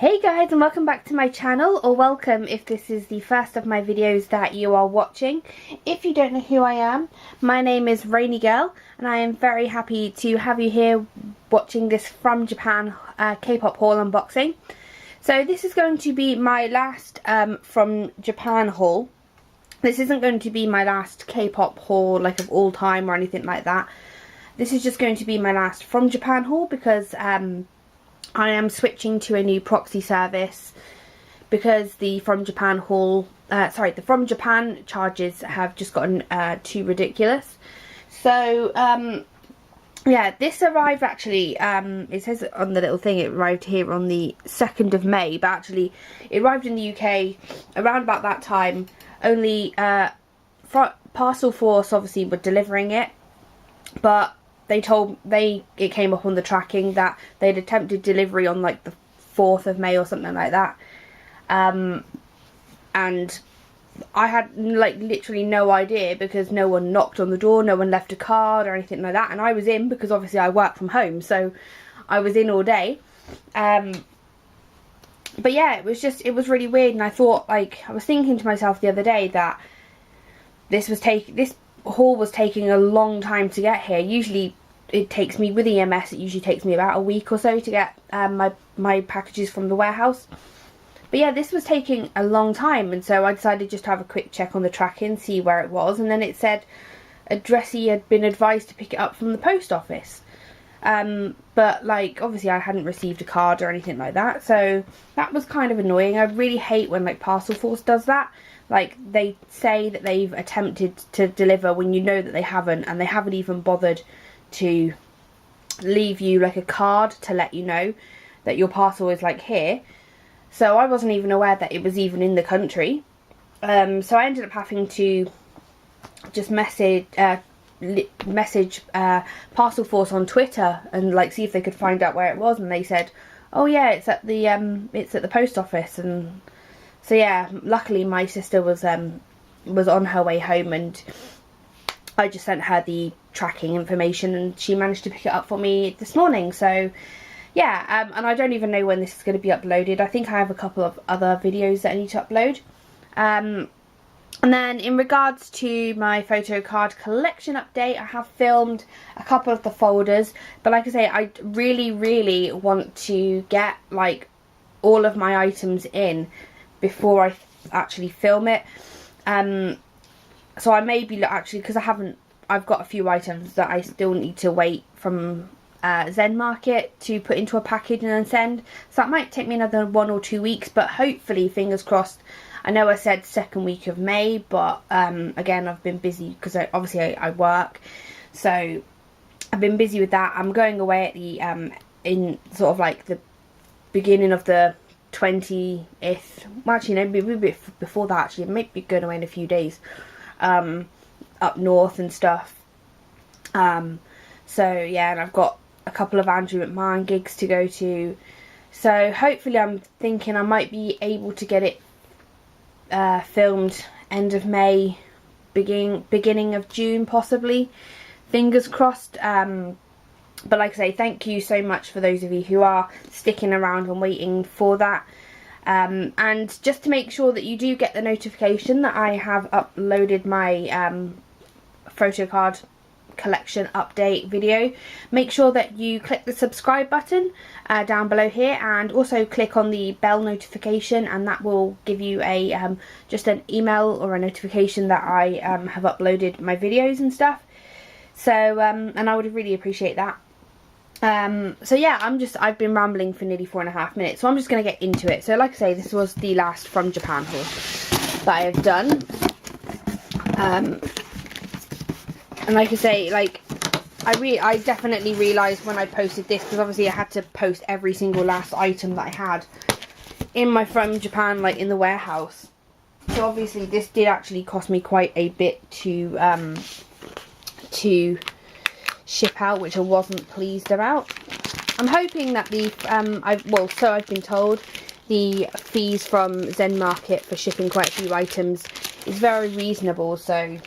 Hey guys, and welcome back to my channel, or welcome if this is the first of my videos that you are watching. If you don't know who I am, my name is Rainy Girl and I am very happy to have you here watching this From Japan K-pop haul unboxing. So this is going to be my last From Japan haul. This isn't going to be my last K-pop haul like of all time or anything like that. This is just going to be my last From Japan haul because I am switching to a new proxy service because the From Japan haul, the From Japan charges have just gotten too ridiculous. So yeah, this arrived actually, it says on the little thing it arrived here on the 2nd of May, but actually it arrived in the UK around about that time. Only Parcel Force obviously were delivering it, but it came up on the tracking that they'd attempted delivery on like the 4th of May or something like that. And I had like literally no idea because no one knocked on the door, no one left a card or anything like that. And I was in because obviously I work from home, so I was in all day. But yeah, it was really weird, and I thought, like, I was thinking to myself the other day that this haul was taking a long time to get here. Usually it takes me, with EMS, it usually takes me about a week or so to get my packages from the warehouse. But yeah, this was taking a long time, and so I decided just to have a quick check on the tracking, see where it was, and then it said addressee had been advised to pick it up from the post office. But like, obviously I hadn't received a card or anything like that, so that was kind of annoying. I really hate when like Parcel Force does that. Like, they say that they've attempted to deliver when you know that they haven't, and they haven't even bothered to leave you like a card to let you know that your parcel is like here. So I wasn't even aware that it was even in the country. So I ended up having to just message Parcel Force on Twitter and like see if they could find out where it was, and they said, oh yeah, it's at the post office. And so yeah, luckily my sister was on her way home, and I just sent her the tracking information and she managed to pick it up for me this morning. So yeah, and I don't even know when this is going to be uploaded. I think I have a couple of other videos that I need to upload. And then in regards to my photo card collection update, I have filmed a couple of the folders, but like I say, I really want to get like all of my items in before I actually film it. So I may be actually, because I've got a few items that I still need to wait from Zenmarket to put into a package and then send. So that might take me another 1 or 2 weeks, but hopefully, fingers crossed. I know I said 2nd week of May, but again, I've been busy because obviously I work. So I've been busy with that. I'm going away at the in sort of like the beginning of the 20th. Well, actually no, maybe a bit before that. Actually, I might be going away in a few days. Up north and stuff. So yeah, and I've got a couple of Andrew McMahon gigs to go to. So hopefully, I'm thinking I might be able to get it filmed end of May, beginning of June possibly. Fingers crossed. But like I say, thank you so much for those of you who are sticking around and waiting for that. And just to make sure that you do get the notification that I have uploaded my photo card collection update video, make sure that you click the subscribe button down below here, and also click on the bell notification, and that will give you a just an email or a notification that I have uploaded my videos and stuff. So and I would really appreciate that. So yeah, I've been rambling for nearly 4.5 minutes, so I'm just going to get into it. So like I say, this was the last From Japan haul that I have done. And like I say, like, I definitely realised when I posted this, because obviously I had to post every single last item that I had in my From Japan, like, in the warehouse. So obviously this did actually cost me quite a bit to ship out, which I wasn't pleased about. I'm hoping that so I've been told, the fees from Zenmarket for shipping quite a few items is very reasonable, so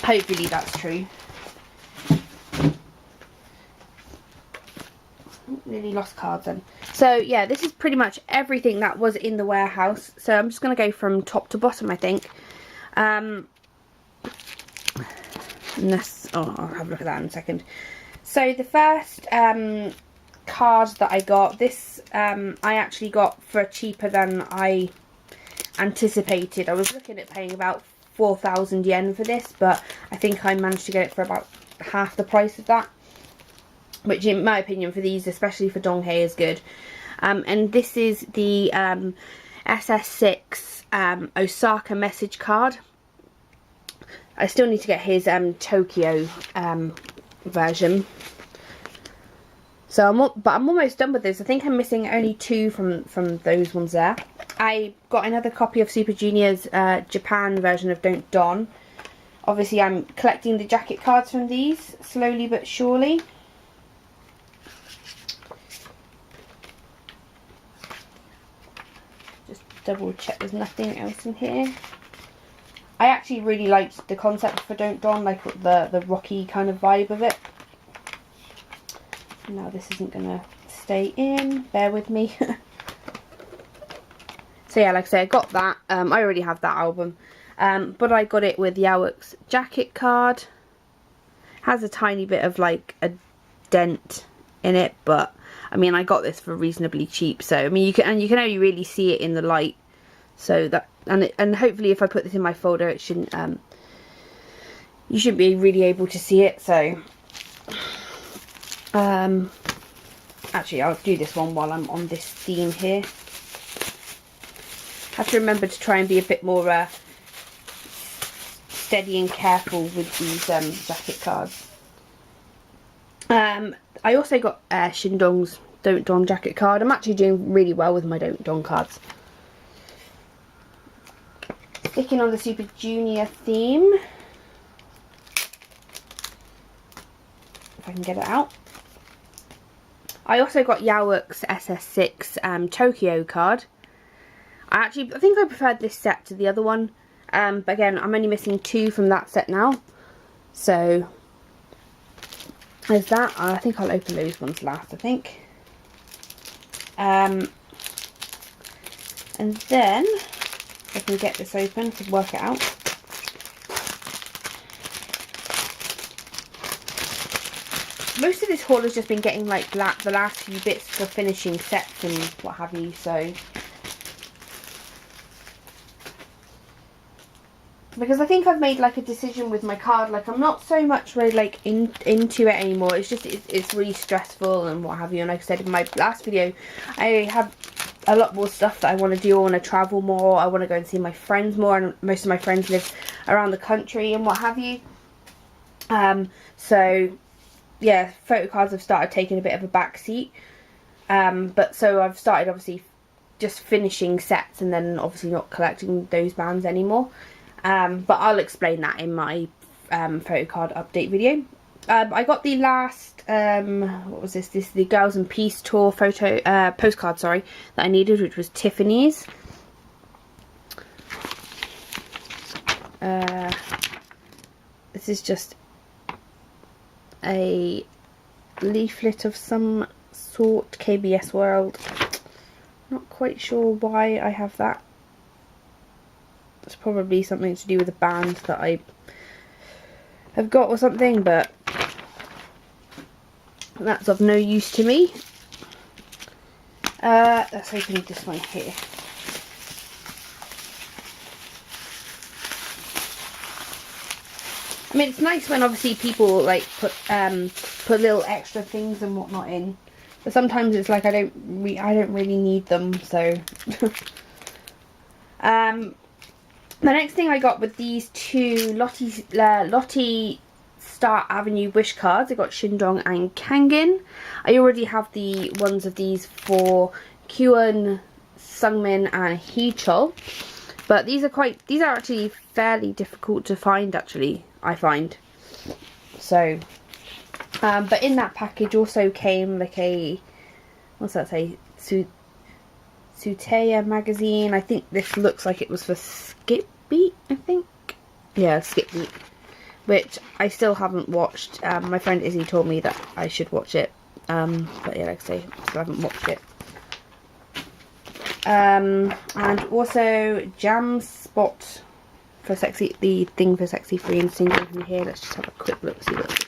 hopefully that's true. nearly lost cards then. So yeah, this is pretty much everything that was in the warehouse. So I'm just going to go from top to bottom, I think. This, oh, I'll have a look at that in a second. So the first card that I got, this I actually got for cheaper than I anticipated. I was looking at paying about 4,000 yen for this, but I think I managed to get it for about half the price of that, which in my opinion for these, especially for Donghae, is good. And this is the SS6 Osaka message card. I still need to get his Tokyo version. So I'm almost done with this. I think I'm missing only 2 from those ones there. I got another copy of Super Junior's Japan version of Don't Don. Obviously I'm collecting the jacket cards from these, slowly but surely. Just double check there's nothing else in here. I actually really liked the concept for Don't Don, like the rocky kind of vibe of it. Now this isn't going to stay in, bear with me. So yeah, like I say, I got that. I already have that album. But I got it with Ryeowook's jacket card. Has a tiny bit of like a dent in it, but I mean I got this for reasonably cheap. So I mean you can only really see it in the light. So that and hopefully if I put this in my folder, it shouldn't you shouldn't be really able to see it. So actually I'll do this one while I'm on this theme here. I have to remember to try and be a bit more steady and careful with these jacket cards. I also got Shindong's Don't Don jacket card. I'm actually doing really well with my Don't Don cards. Sticking on the Super Junior theme. If I can get it out. I also got Ryeowook's SS6 Tokyo card. I think I preferred this set to the other one. But again, I'm only missing 2 from that set now. So, there's that. I think I'll open those ones last, I think. And then, if I can get this open, I can work it out. Most of this haul has just been getting like the last few bits for finishing sets and what have you, so. Because I think I've made like a decision with my card, like I'm not so much really like into it anymore. It's just it's really stressful and what have you. And like I said in my last video, I have a lot more stuff that I want to do. I want to travel more. I want to go and see my friends more, and most of my friends live around the country and what have you. So yeah, photo cards have started taking a bit of a back seat. But so I've started obviously just finishing sets and then obviously not collecting those bands anymore. But I'll explain that in my photo card update video. I got the last, what was this? This is the Girls in Peace tour postcard, sorry, that I needed, which was Tiffany's. This is just a leaflet of some sort, KBS World. Not quite sure why I have that. It's probably something to do with a band that I have got or something, but that's of no use to me. Let's open this one here. I mean, it's nice when obviously people like put little extra things and whatnot in, but sometimes it's like I don't really need them. So the next thing I got with these 2 Lotte Star Avenue wish cards. I got Shindong and Kangin. I already have the ones of these for Kyun, Sungmin and Heechul. But these are actually fairly difficult to find, actually, I find. So, but in that package also came like a, what's that say? Suteya magazine. I think this looks like it was for Skip Beat, I think. Yeah, Skip Beat, which I still haven't watched. My friend Izzy told me that I should watch it, But yeah, like I say, I still haven't watched it. And also Jam Spot for Sexy, the thing for Sexy Free and Single from here. Let's just have a quick look, see what.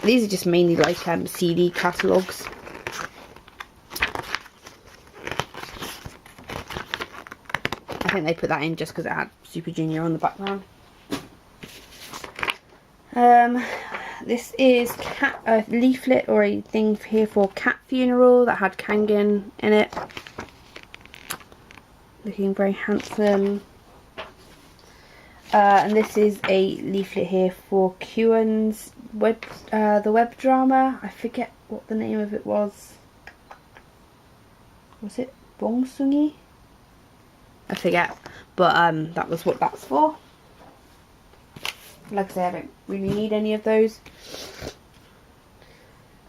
These are just mainly like CD catalogues. I think they put that in just because it had Super Junior on the background. This is a leaflet or a thing here for cat funeral that had Kangin in it. Looking very handsome. And this is a leaflet here for Kyun's the web drama. I forget what the name of it was. Was it Bongsungi? I forget. But that was what that's for. Like I said, I don't really need any of those.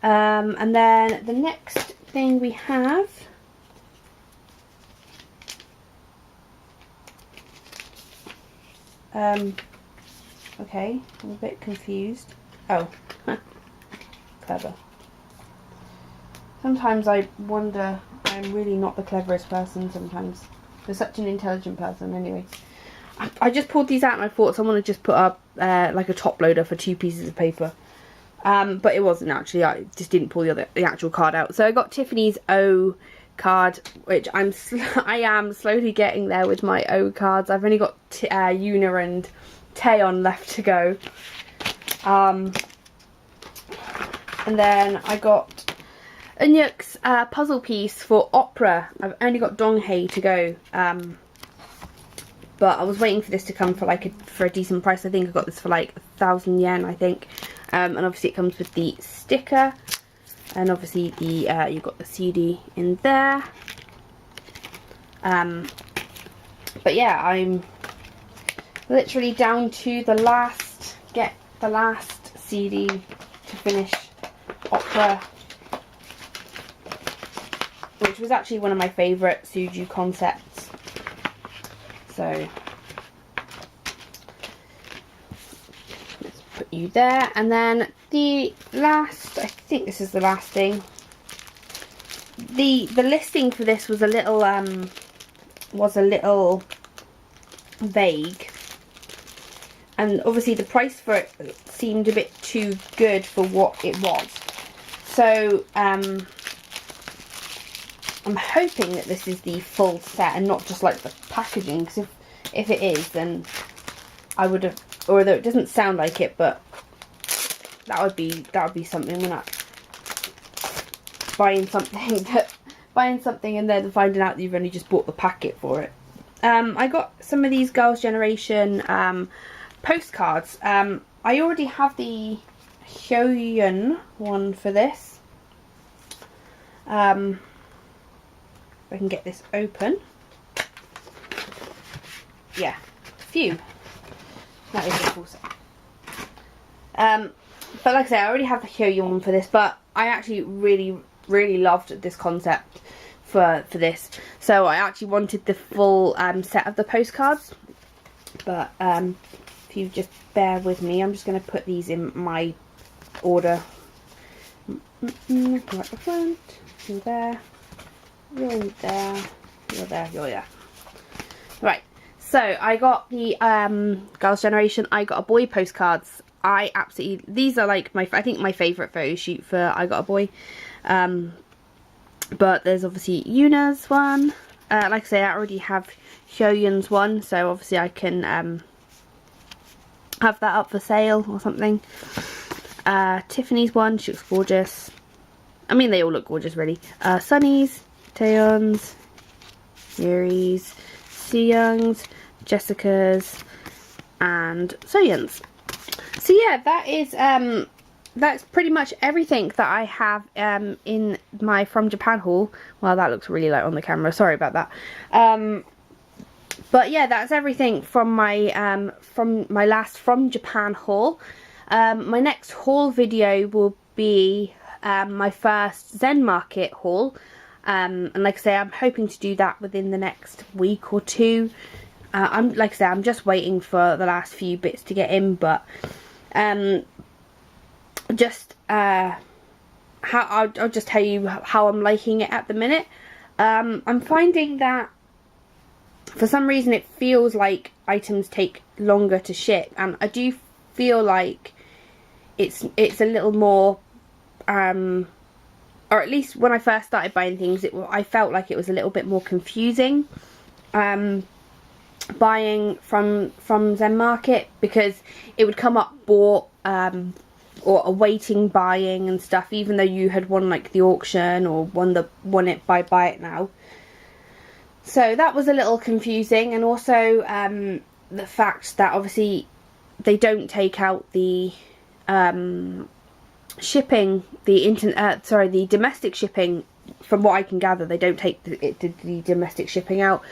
And then the next thing we have okay, I'm a bit confused. Oh, clever. Sometimes I wonder, I'm really not the cleverest person sometimes. I'm such an intelligent person anyway. I just pulled these out and I thought someone had just put up like a top loader for 2 pieces of paper. But it wasn't actually. I just didn't pull the actual card out. So I got Tiffany's O card, which I am slowly getting there with my O cards. I've only got Yuna and Taeyeon left to go. And then I got Eunhyuk's puzzle piece for opera. I've only got Donghae to go. But I was waiting for this to come for for a decent price. I think I got this for like 1,000 yen, I think. And obviously it comes with the sticker, and obviously the you've got the CD in there. But yeah, I'm literally down to the last CD to finish opera, which was actually one of my favourite Suju concepts. So let's put you there, and then the last, I think this is the last thing. The listing for this was a little vague, and obviously the price for it seemed a bit too good for what it was. So I'm hoping that this is the full set and not just like the packaging, because if it is, then I would have, although it doesn't sound like it, but that would be something. When buying something and then finding out that you've only just bought the packet for it. I got some of these Girls' Generation postcards. I already have the Hyoyeon one for this. If I can get this open. Yeah, phew. That is a full set. But like I say, I already have the Hyoyeon one for this, but I actually really loved this concept for this. So I actually wanted the full set of the postcards. But if you just bear with me, I'm just going to put these in my order. Right at the front, you're there. You're there, you're there, you're there. Right, so I got the Girls' Generation I Got a Boy postcards. I absolutely, these are like I think my favourite photo shoot for I Got a Boy. But there's obviously Yuna's one. Like I say, I already have Hyoyeon's one, so obviously I can have that up for sale or something. Tiffany's one, she looks gorgeous. I mean, they all look gorgeous really. Sunny's, Taeyeon's, Yuri's, Seyoung's, Jessica's, and Soyeon's. So yeah, that is that's pretty much everything that I have in my From Japan haul. Well, that looks really light on the camera, sorry about that. But yeah, that's everything from my last From Japan haul. My next haul video will be my first Zenmarket haul. And like I say, I'm hoping to do that within the next week or two. Like I say, I'm just waiting for the last few bits to get in, but just I'll just tell you how I'm liking it at the minute. I'm finding that for some reason it feels like items take longer to ship, and I do feel like it's a little more or at least when I first started buying things, I felt like it was a little bit more confusing buying from Zenmarket, because it would come up bought or awaiting buying and stuff, even though you had won like the auction or won it by Buy It Now. So that was a little confusing, and also the fact that obviously they don't take out the shipping, the domestic shipping. From what I can gather, they don't take the domestic shipping out.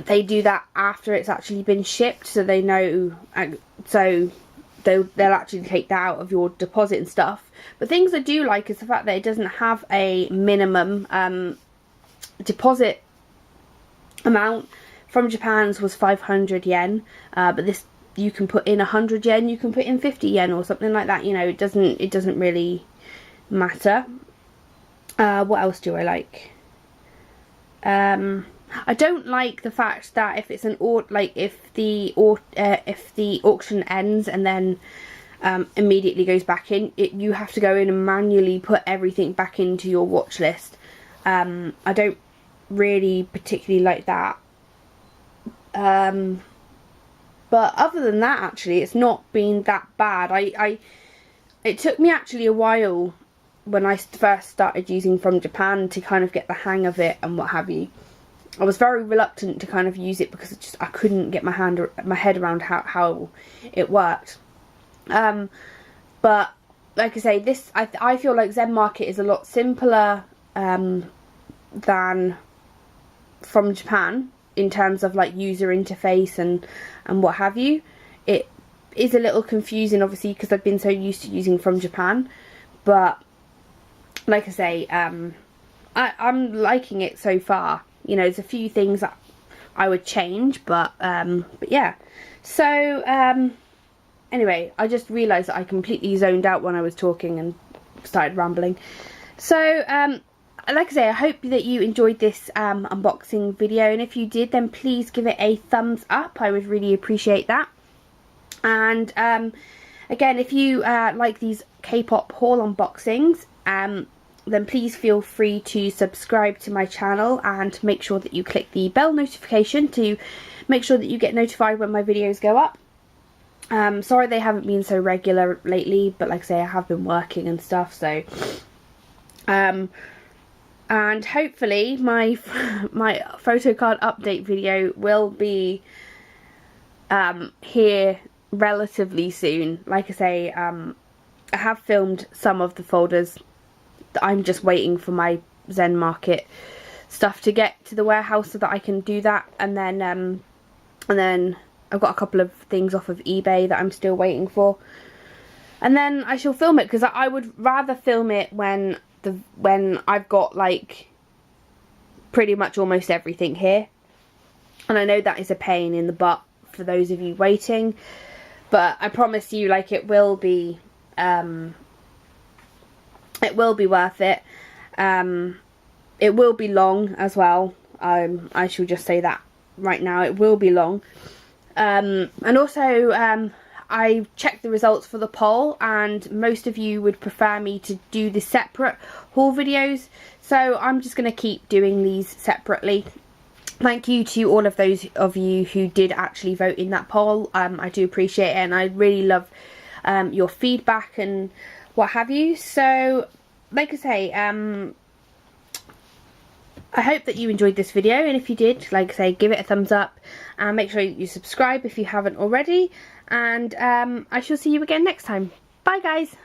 They do that after it's actually been shipped, so they know, so they'll actually take that out of your deposit and stuff. But things I do like is the fact that it doesn't have a minimum deposit amount. From Japan's was 500 yen, but this, you can put in 100 yen, you can put in 50 yen or something like that. You know, it doesn't really matter. What else do I like? I don't like the fact that if it's if the auction ends and then immediately goes back in, you have to go in and manually put everything back into your watch list. I don't really particularly like that. But other than that, actually, it's not been that bad. It took me actually a while when I first started using From Japan to kind of get the hang of it and what have you. I was very reluctant to kind of use it because I couldn't get my head around how it worked. But like I say, I feel like Zenmarket is a lot simpler than From Japan in terms of like user interface and what have you. It is a little confusing, obviously, because I've been so used to using From Japan. But like I say, I'm liking it so far. You know, there's a few things that I would change, but yeah. So anyway, I just realised that I completely zoned out when I was talking and started rambling. So like I say, I hope that you enjoyed this unboxing video, and if you did, then please give it a thumbs up. I would really appreciate that. And again, if you like these K-pop haul unboxings, then please feel free to subscribe to my channel and make sure that you click the bell notification to make sure that you get notified when my videos go up. Sorry they haven't been so regular lately, but like I say, I have been working and stuff, so and hopefully my photocard update video will be here relatively soon. Like I say, I have filmed some of the folders. I'm just waiting for my Zenmarket stuff to get to the warehouse so that I can do that, and then I've got a couple of things off of eBay that I'm still waiting for, and then I shall film it, because I would rather film it when I've got like pretty much almost everything here. And I know that is a pain in the butt for those of you waiting, but I promise you, like, it will be worth it. It will be long as well. I shall just say that right now, it will be long. And also I checked the results for the poll, and most of you would prefer me to do the separate haul videos, so I'm just going to keep doing these separately. Thank you to all of those of you who did actually vote in that poll. I do appreciate it, and I really love your feedback and what have you. So like I say, I hope that you enjoyed this video, and if you did, like I say, give it a thumbs up and make sure you subscribe if you haven't already, and I shall see you again next time. Bye guys.